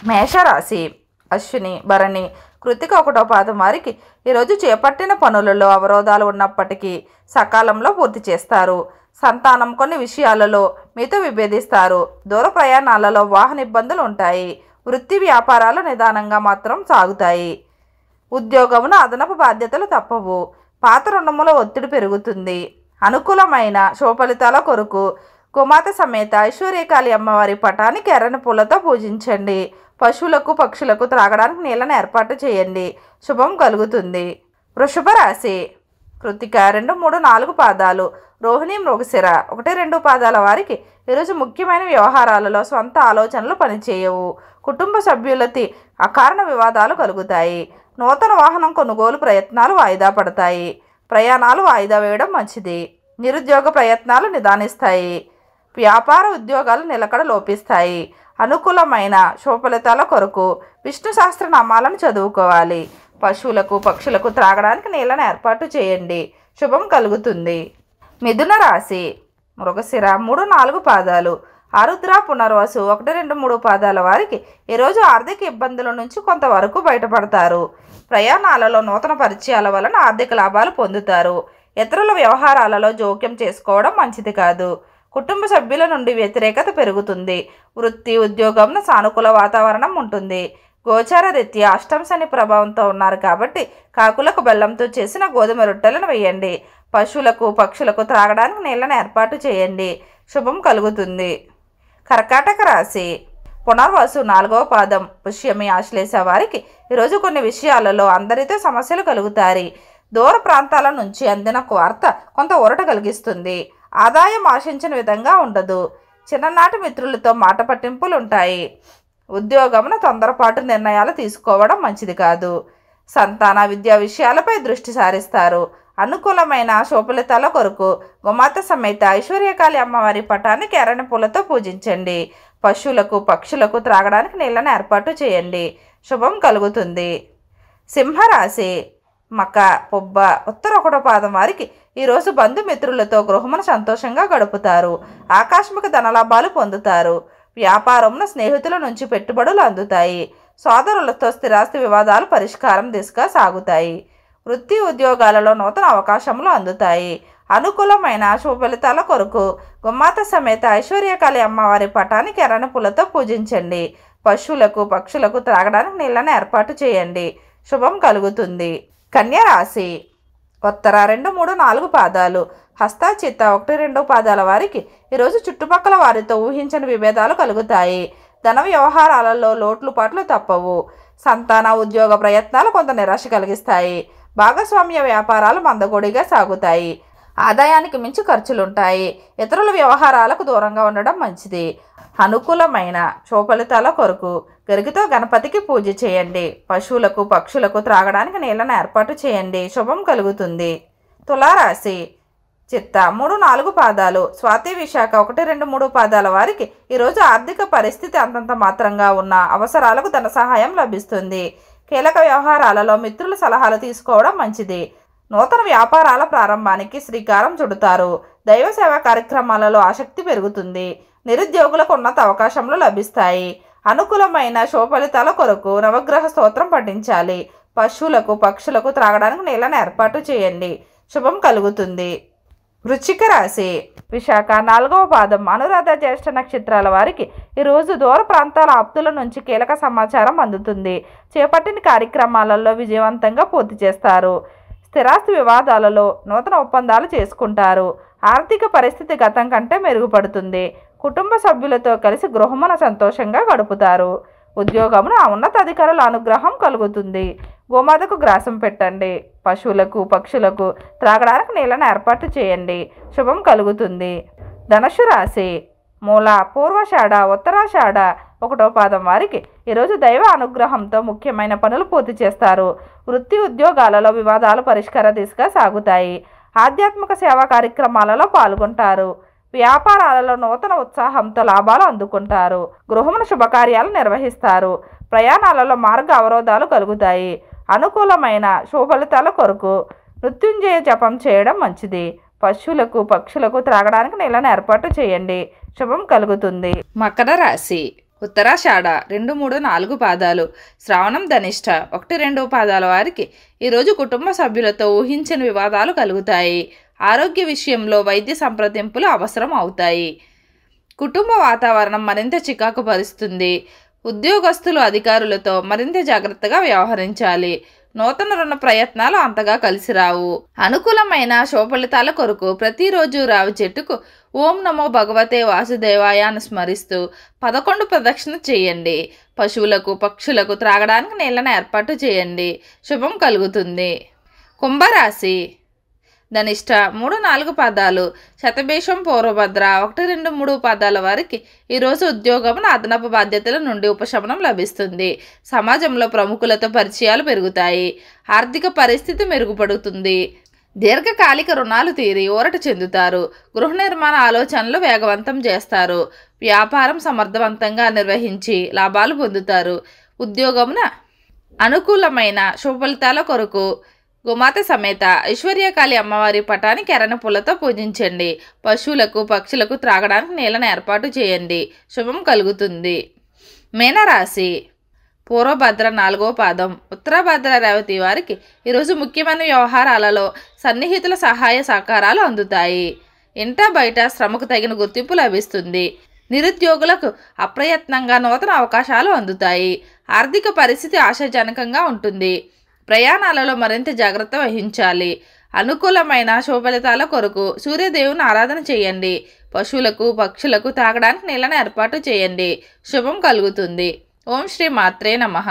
మేషరాశి అశ్విని భరణి కృతిక 1వ పాదం వారికి ఈరోజు చేపట్టిన పనులలో అవరోధాలు ఉన్నప్పటికీ సకాలంలో పూర్తి చేస్తారు. సంతానం కొన్ని విషయాలలో మీతో విభేదిస్తారు. దూర ప్రయాణాలలో వాహన ఇబ్బందులు ఉంటాయి. వృత్తి వ్యాపారాలు నిదానంగా మాత్రం సాగుతాయి. ఉద్యోగమున అదనపు బాధ్యతలు తప్పవు. పాత రుణముల ఒత్తిడి పెరుగుతుంది. అనుకూలమైన శుభఫలితాల కొరకు గోమాత సమేత ఐశ్వర్యకాళి అమ్మవారి పటానికి ఎర్రని పూలతో పూజించండి. పశువులకు పక్షులకు త్రాగడానికి నీళ్ళను ఏర్పాటు చేయండి. శుభం కలుగుతుంది. వృషభ రాశి కృతిక 2, 3, 4 పాదాలు, రోహిణి మృగశిర 1, 2 పాదాల వారికి ఈరోజు ముఖ్యమైన వ్యవహారాలలో స్వంత ఆలోచనలు పనిచేయవు. కుటుంబ సభ్యులతో అకారణ వివాదాలు కలుగుతాయి. నూతన వాహనం కొనుగోలు ప్రయత్నాలు వాయిదా పడతాయి. ప్రయాణాలు వాయిదా వేయడం మంచిది. నిరుద్యోగ ప్రయత్నాలు నిదానిస్తాయి. వ్యాపార ఉద్యోగాలు నిలకడ లోపిస్తాయి. అనుకూలమైన శుభఫలితాల కొరకు విష్ణు సహస్రనామాలను చదువుకోవాలి. పశువులకు పక్షులకు త్రాగడానికి నీళ్ళను ఏర్పాటు చేయండి. శుభం కలుగుతుంది. మిథున రాశి మృగశిర 3, 4 పాదాలు, ఆరుద్ర పునర్వసు 1, 2, 3 పాదాల వారికి ఈరోజు ఆర్థిక ఇబ్బందుల నుంచి కొంతవరకు బయటపడతారు. ప్రయాణాలలో నూతన పరిచయాల వలన ఆర్థిక లాభాలు పొందుతారు. ఇతరుల వ్యవహారాలలో జోక్యం చేసుకోవడం మంచిది కాదు. కుటుంబ సభ్యుల నుండి వ్యతిరేకత పెరుగుతుంది. వృత్తి ఉద్యోగంలో సానుకూల వాతావరణం ఉంటుంది. గోచార రీత్యా అష్టమ శని ప్రభావంతో ఉన్నారు కాబట్టి కాకులకు బెల్లంతో చేసిన గోధుమ రొట్టెలను వేయండి. పశువులకు పక్షులకు త్రాగడానికి నీళ్ళను ఏర్పాటు చేయండి. శుభం కలుగుతుంది. కర్కాటక రాశి పునర్వసు 4వ పాదం, పుష్యమి ఆశ్లేష వారికి ఈరోజు కొన్ని విషయాలలో అందరితో సమస్యలు కలుగుతాయి. దూర ప్రాంతాల నుంచి అందిన వార్త కొంత ఊరట కలిగిస్తుంది. ఆదాయం ఆశించిన విధంగా ఉండదు. చిన్ననాటి మిత్రులతో మాట పట్టింపులు ఉంటాయి. ఉద్యోగమున తొందరపాటు నిర్ణయాలు తీసుకోవడం మంచిది కాదు. సంతాన విద్యా విషయాలపై దృష్టి సారిస్తారు. అనుకూలమైన శుభఫలితాల కొరకు గోమాత సమేత ఐశ్వర్యకాళి అమ్మవారి పటానికి ఎర్రని పూలతో పూజించండి. పశువులకు పక్షులకు త్రాగడానికి నీళ్ళను ఏర్పాటు చేయండి. శుభం కలుగుతుంది. సింహరాశి మక పొబ్బ ఉత్తర 1వ పాదం వారికి ఈరోజు బంధుమిత్రులతో గృహమును సంతోషంగా గడుపుతారు. ఆకస్మిక ధనలాభాలు పొందుతారు. వ్యాపారంలో స్నేహితుల నుంచి పెట్టుబడులు అందుతాయి. సోదరులతో స్థిరాస్తి వివాదాలు పరిష్కారం దిశగా సాగుతాయి. వృత్తి ఉద్యోగాలలో నూతన అవకాశములు అందుతాయి. అనుకూలమైన శుభఫలితాల కొరకు గోమాత సమేత ఐశ్వర్యకాళి అమ్మవారి పటానికి ఎర్రని పూలతో పూజించండి. పశువులకు పక్షులకు త్రాగడానికి నీళ్ళను ఏర్పాటు చేయండి. శుభం కలుగుతుంది. కన్యా రాశి ఉత్తర 2, 3, 4 పాదాలు, హస్త చిత్త 1, 2 పాదాల వారికి ఈరోజు చుట్టుపక్కల వారితో ఊహించని విభేదాలు కలుగుతాయి. ధన వ్యవహారాలలో లోట్లు పాట్లు తప్పవు. సంతాన ఉద్యోగ ప్రయత్నాలు కొంత నిరాశ కలిగిస్తాయి. భాగస్వామ్య వ్యాపారాలు మందకొడిగా సాగుతాయి. ఆదాయానికి మించి ఖర్చులుంటాయి. ఇతరుల వ్యవహారాలకు దూరంగా ఉండడం మంచిది. అనుకూలమైన శుభఫలితాల కొరకు గరికతో గణపతికి పూజ చేయండి. పశువులకు పక్షులకు త్రాగడానికి నీళ్ళను ఏర్పాటు చేయండి. శుభం కలుగుతుంది. తులారాశి చిత్త 3, 4 పాదాలు, స్వాతి విశాఖ 1, 2, 3 పాదాల వారికి ఈరోజు ఆర్థిక పరిస్థితి అంతంత మాత్రంగా ఉన్న అవసరాలకు ధన సహాయం లభిస్తుంది. కీలక వ్యవహారాలలో మిత్రుల సలహాలు తీసుకోవడం మంచిది. నూతన వ్యాపారాల ప్రారంభానికి శ్రీకారం చుడతారు. దైవ సేవా కార్యక్రమాలలో ఆసక్తి పెరుగుతుంది. నిరుద్యోగులకు ఉన్నత అవకాశములు లభిస్తాయి. అనుకూలమైన శుభఫలితాల కొరకు నవగ్రహ స్తోత్రం పఠించాలి. పశువులకు పక్షులకు త్రాగడానికి నీళ్ళను ఏర్పాటు చేయండి. శుభం కలుగుతుంది. వృశ్చిక రాశి విశాఖ 4వ పాదం, అనురాధ జ్యేష్ఠ నక్షత్రాల వారికి ఈరోజు దూర ప్రాంతాల ఆప్తుల నుంచి కీలక సమాచారం అందుతుంది. చేపట్టిన కార్యక్రమాలలో విజయవంతంగా పూర్తి చేస్తారు. స్థిరాస్తి వివాదాలలో నూతన ఒప్పందాలు చేసుకుంటారు. ఆర్థిక పరిస్థితి గతం కంటే మెరుగుపడుతుంది. కుటుంబ సభ్యులతో కలిసి గృహమున సంతోషంగా గడుపుతారు. ఉద్యోగమున ఉన్నతాధికారుల అనుగ్రహం కలుగుతుంది. గోమాతకు గ్రాసం పెట్టండి. పశువులకు పక్షులకు త్రాగడానికి నీళ్ళను ఏర్పాటు చేయండి. శుభం కలుగుతుంది. ధనుస్సు రాశి మూల పూర్వాషాఢ ఉత్తరాషాఢ 1వ పాదం వారికి ఈరోజు దైవ అనుగ్రహంతో ముఖ్యమైన పనులు పూర్తి చేస్తారు. వృత్తి ఉద్యోగాలలో వివాదాలు పరిష్కార దిశగా సాగుతాయి. ఆధ్యాత్మిక సేవా కార్యక్రమాలలో పాల్గొంటారు. వ్యాపారాలలో నూతన ఉత్సాహంతో లాభాలు అందుకుంటారు. గృహమున శుభకార్యాలు నిర్వహిస్తారు. ప్రయాణాలలో మార్గ అవరోధాలు కలుగుతాయి. అనుకూలమైన శుభఫలితాల కొరకు మృత్యుంజయ జపం చేయడం మంచిది. పశువులకు పక్షులకు త్రాగడానికి నీళ్ళను ఏర్పాటు చేయండి. శుభం కలుగుతుంది. మకర రాశి ఉత్తరాషాఢ 2, 3, 4 పాదాలు, శ్రావణం ధనిష్ట 1, 2 పాదాల వారికి ఈరోజు కుటుంబ సభ్యులతో ఊహించని వివాదాలు కలుగుతాయి. ఆరోగ్య విషయంలో వైద్య సంప్రదింపులు అవసరం అవుతాయి. కుటుంబ వాతావరణం మరింత చికాకు పరుస్తుంది. ఉద్యోగస్తులు అధికారులతో మరింత జాగ్రత్తగా వ్యవహరించాలి. నూతన రుణ ప్రయత్నాలు అంతగా కలిసిరావు. అనుకూలమైన శుభఫలితాల కొరకు ప్రతిరోజు రావి చెట్టుకు ఓం నమో భగవతే వాసుదేవాయ అని స్మరిస్తూ 11 ప్రదక్షిణ చేయండి. పశువులకు పక్షులకు త్రాగడానికి నీళ్ళను ఏర్పాటు చేయండి. శుభం కలుగుతుంది. కుంభరాశి ధనిష్ట 3, 4 పాదాలు, శతభీషం పూర్వభద్ర 1, 2, 3 పాదాల వారికి ఈరోజు ఉద్యోగమున అదనపు బాధ్యతల నుండి ఉపశమనం లభిస్తుంది. సమాజంలో ప్రముఖులతో పరిచయాలు పెరుగుతాయి. ఆర్థిక పరిస్థితి మెరుగుపడుతుంది. దీర్ఘకాలిక రుణాలు తీరి ఊరట చెందుతారు. గృహ నిర్మాణ ఆలోచనలు వేగవంతం చేస్తారు. వ్యాపారం సమర్థవంతంగా నిర్వహించి లాభాలు పొందుతారు. ఉద్యోగమున అనుకూలమైన శుభఫలితాల కొరకు గోమాత సమేత ఐశ్వర్యకాళి అమ్మవారి పటానికి ఎర్రని పూలతో పూజించండి. పశువులకు పక్షులకు త్రాగడానికి నీళ్ళను ఏర్పాటు చేయండి. శుభం కలుగుతుంది. మీనరాశి పూర్వభద్ర 4వ పాదం, ఉత్తరభద్ర రేవతి వారికి ఈరోజు ముఖ్యమైన వ్యవహారాలలో సన్నిహితుల సహాయ సహకారాలు అందుతాయి. ఇంట బయట శ్రమకు తగిన గుర్తింపు లభిస్తుంది. నిరుద్యోగులకు అప్రయత్నంగా నూతన అవకాశాలు అందుతాయి. ఆర్థిక పరిస్థితి ఆశాజనకంగా ఉంటుంది. ప్రయాణాలలో మరింత జాగ్రత్త వహించాలి. అనుకూలమైన శుభఫలితాల కొరకు సూర్యదేవుని ఆరాధన చేయండి. పశువులకు పక్షులకు తాగడానికి నీళ్ళను ఏర్పాటు చేయండి. శుభం కలుగుతుంది. ఓం శ్రీ మాత్రే నమః.